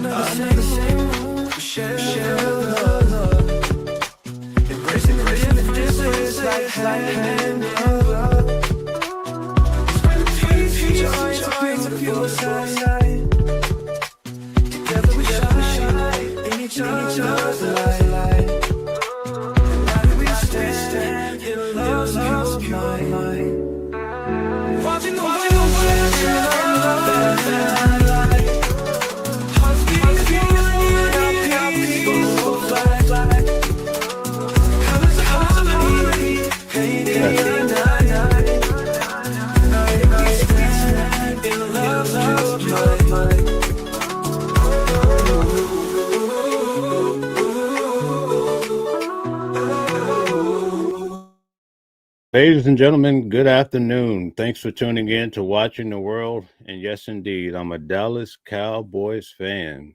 under the same roof. Share love. Embracing differences like hand in glove. Spread the future, a beautiful sight. Together we shine in each other's light. Together we stand in love's pure light. Watching the world shine light. Hearts beating our peaceful flag. Colors of harmony painted in the night. We stand in love's pure light. Ladies and gentlemen, good afternoon. Thanks for tuning in to Watching the World. And yes, indeed, I'm a Dallas Cowboys fan.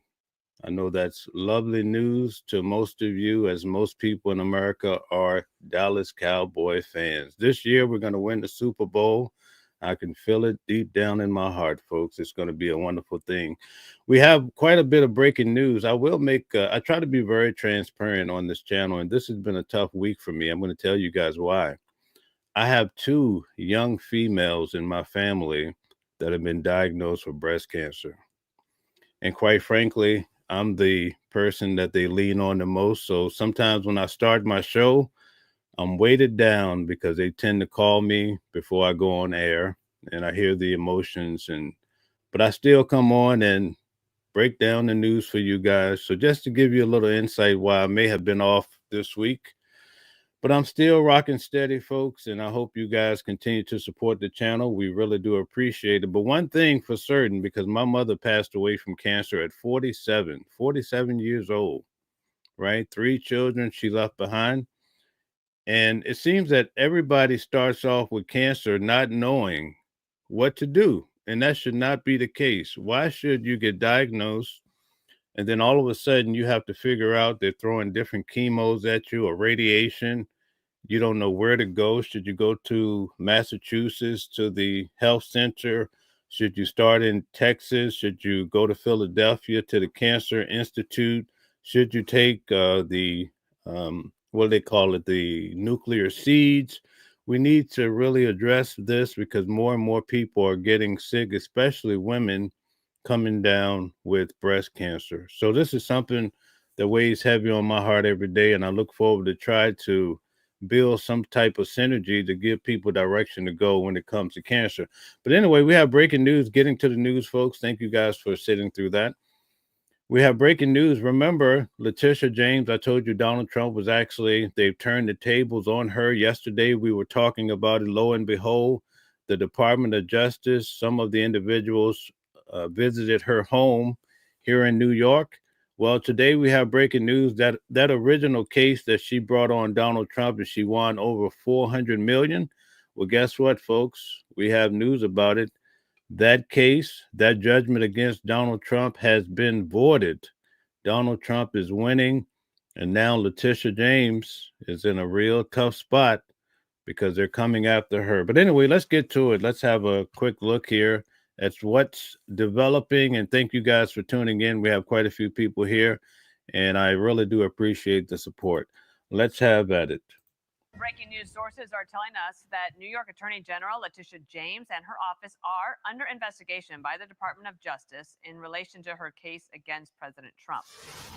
I know that's lovely news to most of you, as most people in America are Dallas Cowboy fans. This year, we're going to win the Super Bowl. I can feel it deep down in my heart, folks. It's going to be a wonderful thing. We have quite a bit of breaking news. I try to be very transparent on this channel, and this has been a tough week for me. I'm going to tell you guys why. I have two young females in my family that have been diagnosed with breast cancer. And quite frankly, I'm the person that they lean on the most. So sometimes when I start my show, I'm weighted down because they tend to call me before I go on air and I hear the emotions, but I still come on and break down the news for you guys. So just to give you a little insight why I may have been off this week, but I'm still rocking steady, folks, and I hope you guys continue to support the channel. We really do appreciate it. But one thing for certain, because my mother passed away from cancer at 47 years old, right? 3 children she left behind. And it seems that everybody starts off with cancer not knowing what to do. And that should not be the case. Why should you get diagnosed and then all of a sudden you have to figure out they're throwing different chemos at you or radiation? You don't know where to go. Should you go to Massachusetts to the health center? Should you start in Texas? Should you go to Philadelphia to the Cancer Institute? Should you take what do they call it, the nuclear seeds? We need to really address this because more and more people are getting sick, especially women coming down with breast cancer. So this is something that weighs heavy on my heart every day, and I look forward to try to build some type of synergy to give people direction to go when it comes to cancer. But anyway, we have breaking news. Getting to the news, folks. Thank you guys for sitting through that. We have breaking news. Remember, Letitia James, I told you Donald Trump was they've turned the tables on her. Yesterday, we were talking about it. Lo and behold, the Department of Justice, some of the individuals visited her home here in New York. Well, today we have breaking news that that original case that she brought on Donald Trump and she won over 400 million. Well, guess what, folks? We have news about it. That case, that judgment against Donald Trump has been voided. Donald Trump is winning, and now Letitia James is in a real tough spot because they're coming after her. But anyway, let's get to it. Let's have a quick look here at what's developing. And thank you guys for tuning in. We have quite a few people here, and I really do appreciate the support. Let's have at it. Breaking news sources are telling us that New York Attorney General Letitia James and her office are under investigation by the Department of Justice in relation to her case against President Trump.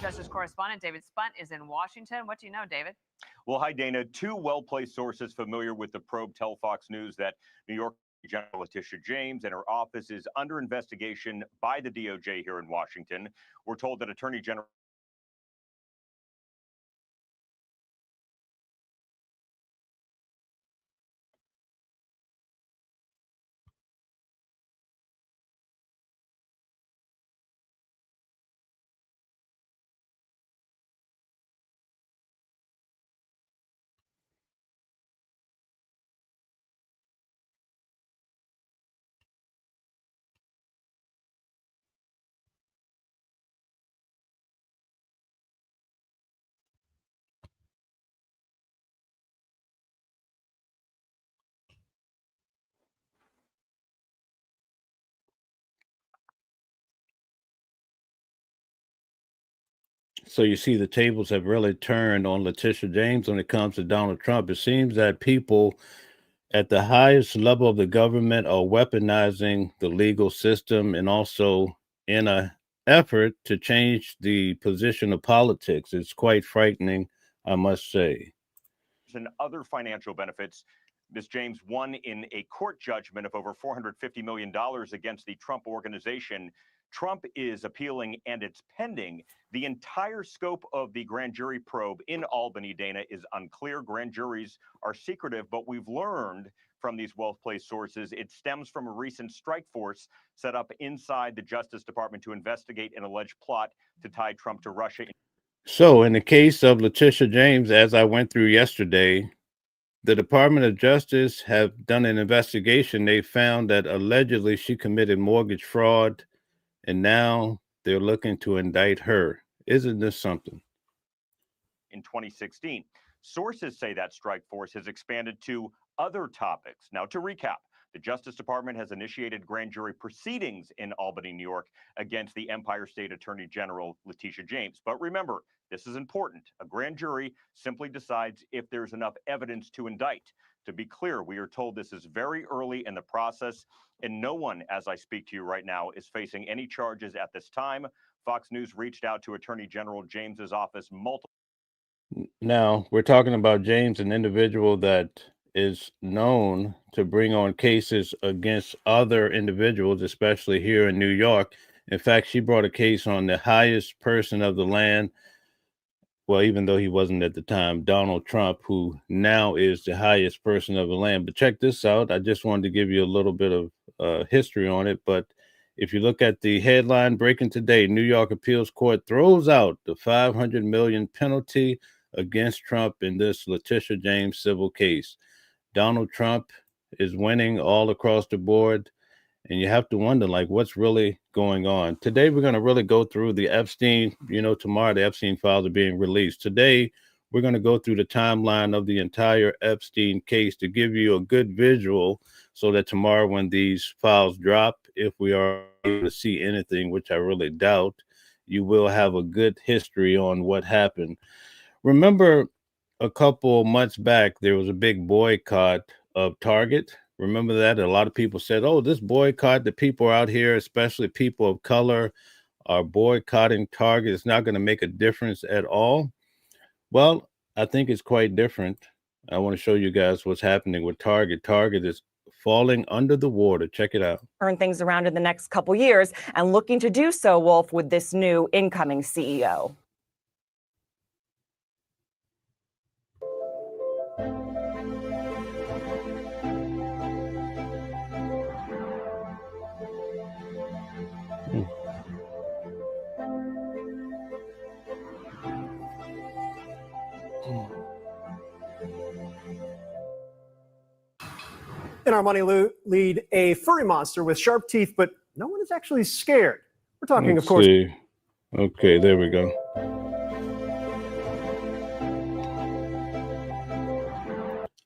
Justice correspondent David Spunt is in Washington. What do you know, David? Well, hi, Dana. Two well-placed sources familiar with the probe tell Fox News that New York General Letitia James and her office is under investigation by the DOJ here in Washington. We're told that Attorney General So you see the tables have really turned on Letitia James when it comes to Donald Trump. It seems that people at the highest level of the government are weaponizing the legal system and also in a effort to change the position of politics. It's quite frightening, I must say. And other financial benefits. Ms. James won in a court judgment of over $450 million against the Trump organization. Trump is appealing and it's pending. The entire scope of the grand jury probe in Albany, Dana, is unclear. Grand juries are secretive, but we've learned from these well-placed sources it stems from a recent strike force set up inside the Justice Department to investigate an alleged plot to tie Trump to Russia. So, in the case of Letitia James, as I went through yesterday, the Department of Justice have done an investigation. They found that allegedly she committed mortgage fraud, and now they're looking to indict her. Isn't this something? In 2016, sources say that strike force has expanded to other topics. Now, to recap, the Justice Department has initiated grand jury proceedings in Albany, New York, against the Empire State Attorney General Letitia James. But remember, this is important. A grand jury simply decides if there's enough evidence to indict. To be clear, we are told this is very early in the process, and no one, as I speak to you right now, is facing any charges at this time. Fox News reached out to Attorney General James's office multiple. Now, we're talking about James, an individual that is known to bring on cases against other individuals, especially here in New York. In fact, she brought a case on the highest person of the land. Well, even though he wasn't at the time, Donald Trump, who now is the highest person of the land. But check this out. I just wanted to give you a little bit of history on it. But if you look at the headline breaking today, New York Appeals Court throws out the $500 million penalty against Trump in this Letitia James civil case. Donald Trump is winning all across the board. And you have to wonder, like, what's really going on? Today, we're going to really go through the Epstein, tomorrow the Epstein Files are being released. Today, we're going to go through the timeline of the entire Epstein case to give you a good visual so that tomorrow when these files drop, if we are able to see anything, which I really doubt, you will have a good history on what happened. Remember, a couple months back, there was a big boycott of Target. Remember that? A lot of people said, oh, this boycott, the people out here, especially people of color, are boycotting Target. It's not going to make a difference at all. Well, I think it's quite different. I want to show you guys what's happening with Target. Target is falling under the water. Check it out. Turn things around in the next couple years and looking to do so, Wolf, with this new incoming CEO. In our money lead, a furry monster with sharp teeth, but no one is actually scared. We're talking, Let's of course. see. Okay, there we go.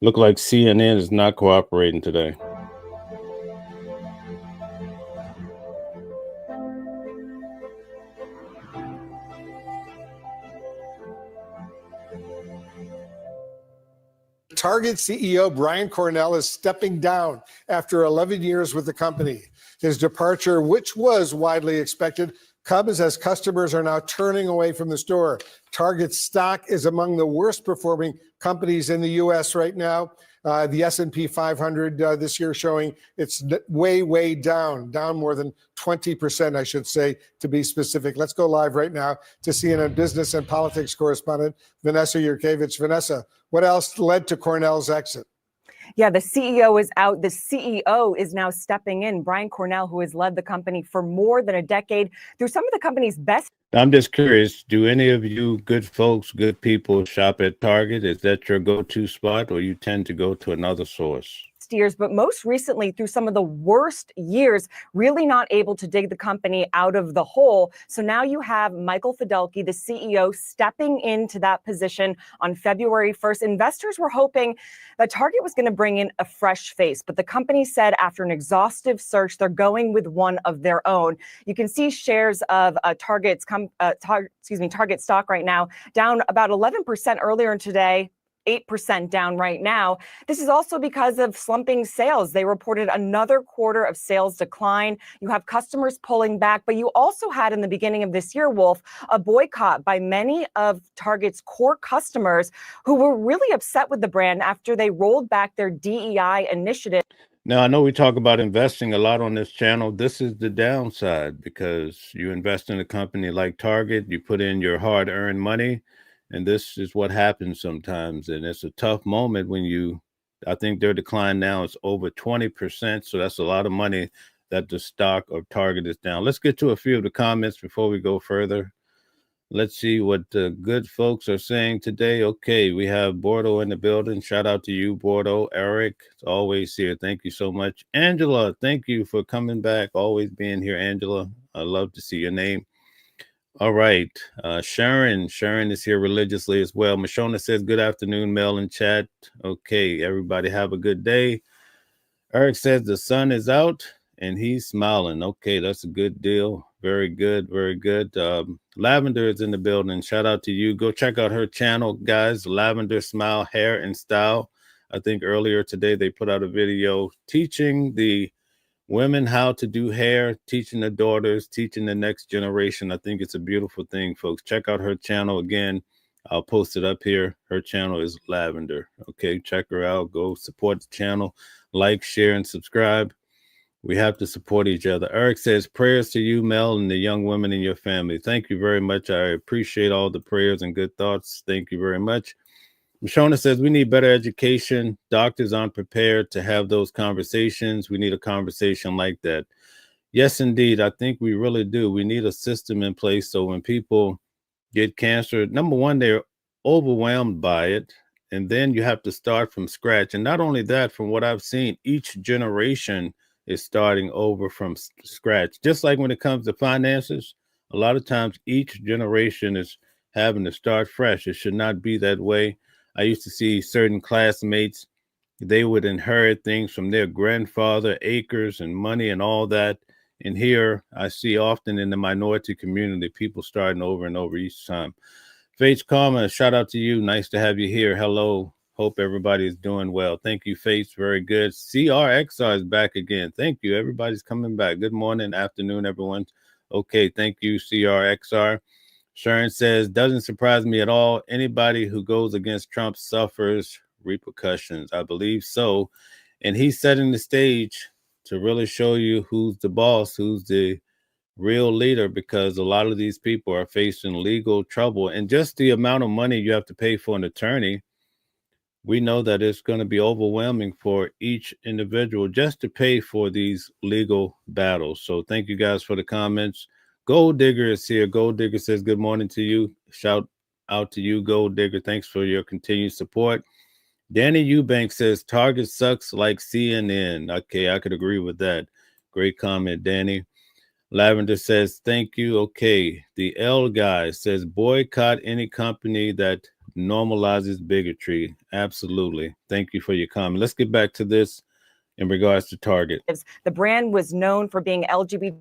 Look like CNN is not cooperating today. Target CEO Brian Cornell is stepping down after 11 years with the company. His departure, which was widely expected, comes as customers are now turning away from the store. Target's stock is among the worst performing companies in the U.S. right now. The S&P 500 this year showing it's way down more than 20%, I should say, to be specific. Let's go live right now to CNN business and politics correspondent Vanessa Yurkevich. Vanessa, what else led to Cornell's exit? Yeah, the CEO is out. The CEO is now stepping in. Brian Cornell, who has led the company for more than a decade through some of the company's best. I'm just curious, do any of you good folks, good people shop at Target? Is that your go-to spot or you tend to go to another source? years, but most recently through some of the worst years, really not able to dig the company out of the hole. So now you have Michael Fidelki, the CEO, stepping into that position on February 1st. Investors were hoping that Target was going to bring in a fresh face, but the company said after an exhaustive search, they're going with one of their own. You can see shares of Target stock right now down about 11% earlier today. 8% down right now. This is also because of slumping sales. They reported another quarter of sales decline. You have customers pulling back, but you also had in the beginning of this year, Wolf, a boycott by many of Target's core customers who were really upset with the brand after they rolled back their DEI initiative. Now, I know we talk about investing a lot on this channel. This is the downside because you invest in a company like Target, you put in your hard-earned money, and this is what happens sometimes. And it's a tough moment when I think their decline now is over 20%. So that's a lot of money that the stock of Target is down. Let's get to a few of the comments before we go further. Let's see what the good folks are saying today. Okay, we have Bordeaux in the building. Shout out to you, Bordeaux. Eric, it's always here. Thank you so much. Angela, thank you for coming back. Always being here, Angela. I love to see your name. All right. Sharon is here religiously as well. Mashona says, good afternoon, Mel and chat. Okay, everybody have a good day. Eric says the sun is out and he's smiling. Okay, that's a good deal. Very good, very good. Lavender is in the building. Shout out to you. Go check out her channel, guys. Lavender Smile Hair and Style. I think earlier today they put out a video teaching the women how to do hair, teaching the daughters, teaching the next generation. I think it's a beautiful thing, folks. Check out her channel again. I'll post it up here. Her channel is Lavender. Okay, check her out. Go support the channel. Like, share, and subscribe. We have to support each other. Eric says, prayers to you, Mel, and the young women in your family. Thank you very much. I appreciate all the prayers and good thoughts. Thank you very much. Mashona says, we need better education. Doctors aren't prepared to have those conversations. We need a conversation like that. Yes, indeed. I think we really do. We need a system in place so when people get cancer, number one, they're overwhelmed by it. And then you have to start from scratch. And not only that, from what I've seen, each generation is starting over from scratch. Just like when it comes to finances, a lot of times each generation is having to start fresh. It should not be that way. I used to see certain classmates, they would inherit things from their grandfather, acres and money and all that. And here I see often in the minority community, people starting over and over each time. Faith Karma, shout out to you. Nice to have you here. Hello. Hope everybody is doing well. Thank you, Faith. Very good. CRXR is back again. Thank you. Everybody's coming back. Good morning, afternoon, everyone. Okay. Thank you, CRXR. Sharon says, doesn't surprise me at all. Anybody who goes against Trump suffers repercussions. I believe so. And he's setting the stage to really show you who's the boss, who's the real leader, because a lot of these people are facing legal trouble. And just the amount of money you have to pay for an attorney, we know that it's going to be overwhelming for each individual just to pay for these legal battles. So thank you guys for the comments. Gold Digger is here. Gold Digger says, good morning to you. Shout out to you, Gold Digger. Thanks for your continued support. Danny Eubank says, Target sucks like CNN. Okay, I could agree with that. Great comment, Danny. Lavender says, thank you. Okay. The L guy says, boycott any company that normalizes bigotry. Absolutely. Thank you for your comment. Let's get back to this in regards to Target. The brand was known for being LGBT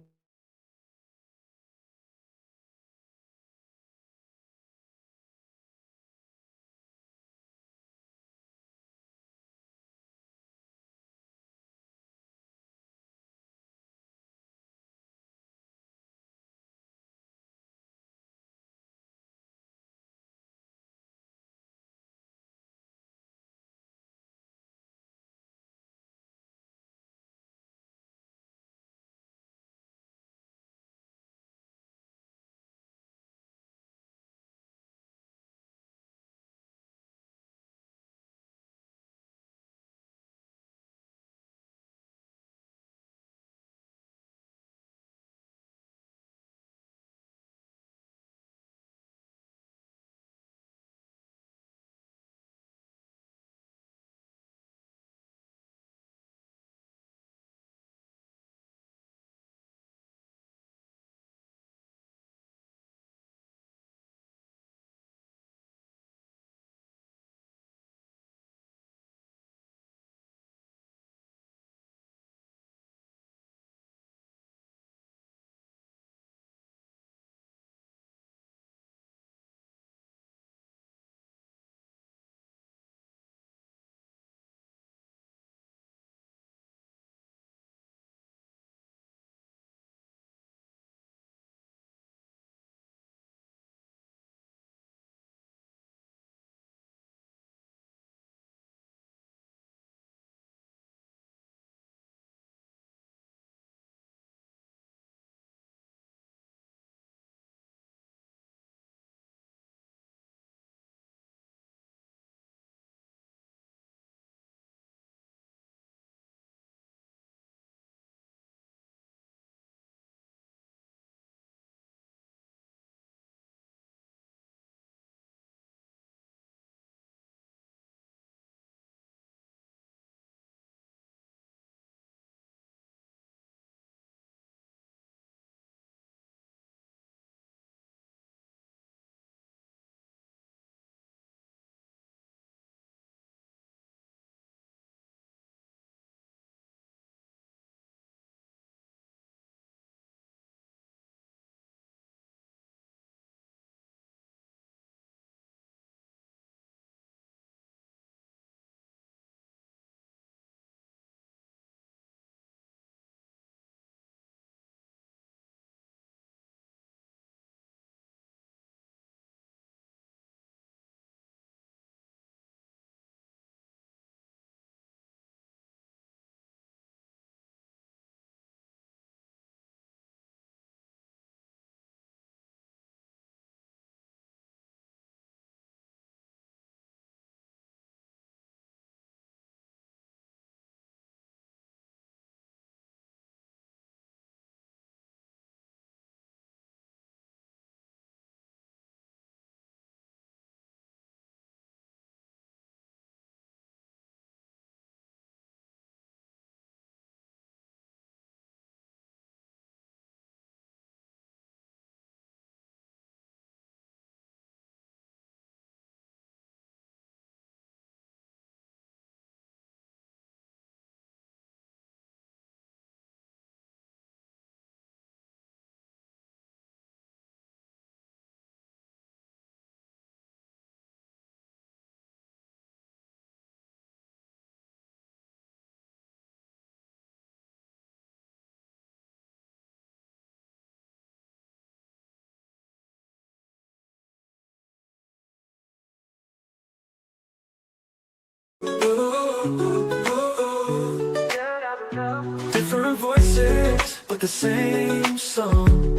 Different voices, but the same song.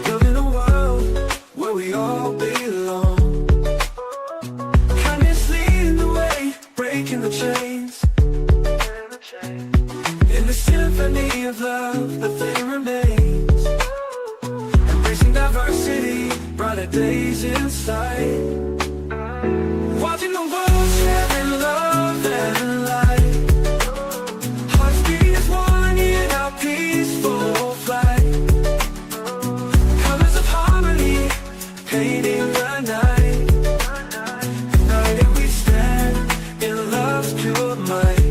Living a world where we all belong. Kindness leading the way, breaking the chains. In the symphony of love, the thing remains. Embracing diversity, brighter days in sight. Watching the world sharing love and light. Hearts beating as one in our peaceful flight. Colors of harmony, painting the night. United we stand in love's pure might.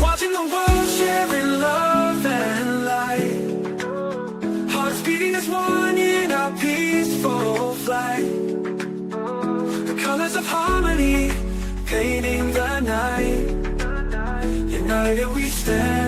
Watching the world sharing love and light. Hearts beating as one in our peaceful flight. The colors of harmony, painting the night. United we stand.